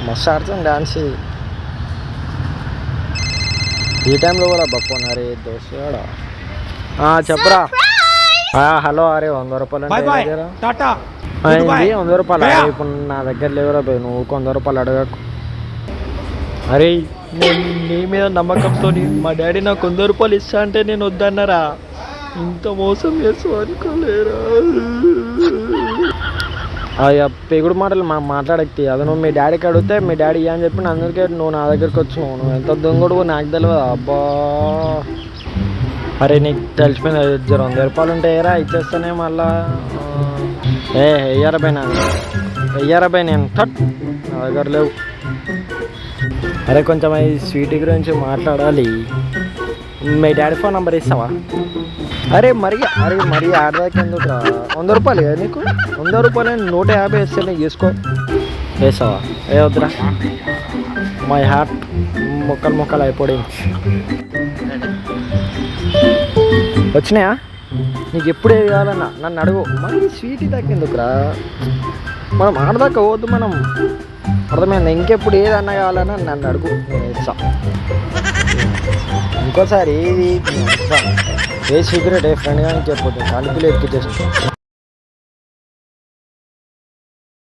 మస్తు ఆడుతుంది డాన్స్. ఈ టైంలో కూడా ఫోన్ అరే దోస్తు చెప్పరా. హలో అరే 100 రూపాయలు అంటే 100 రూపాయలు. ఇప్పుడు నా దగ్గర లేవరా పోయి నువ్వు 100 రూపాయలు అడగకు. అరే నేను నీ మీద నమ్మకంతో మా డాడీ నాకు 100 రూపాయలు ఇస్తా అంటే నేను వద్దన్నారా. ఇంత మోసం చేస్తావు అనుకోలేరా. అయ్యా పెగుడు మాటలు మాట్లాడక్తి. అది నువ్వు మీ డాడీకి అడిగితే మీ డాడీ అని చెప్పి అందరికీ నువ్వు నా దగ్గరికి వచ్చినావు. నువ్వు ఎంత దొంగడు నాకు తెలియదు. అబ్బా అరే నీకు తెలిసిపోయింది. 100 రూపాయలు ఉంటే ఏరా ఇచ్చేస్తానే మళ్ళా. వెయ్యారా బై వెయ్యారా బై నేను నా దగ్గర లేవు. అరే కొంచెం ఈ స్వీట్ గురించి మాట్లాడాలి. మీ డాడీ ఫోన్ నెంబర్ ఇస్తావా? అరే మరి ఆడదాకా ఎందుకురా. 100 రూపాయలు కదా నీకు. 100 రూపాయలు 150 వేస్తే నీకు తీసుకో. వేసావా? వద్దురా మై హార్ట్ మొక్కలు అయిపోయింది. వచ్చినాయా? నీకు ఎప్పుడు ఏది కావాలన్నా నన్ను అడుగు. మరి స్వీట్ దాకా ఎందుకురా. మనం ఆడదాకా పోవద్దు. మనం అర్థమైంది. ఇంకెప్పుడు ఏదన్నా కావాలన్నా నన్ను అడుగు, నేను ఇస్తా. ఇంకోసారి ఏ సీక్రెట్ ఏ ఫ్రెండ్ కానీ చెప్పొద్దు. కాలిపిలు ఎక్కిచ్చేస్తాను.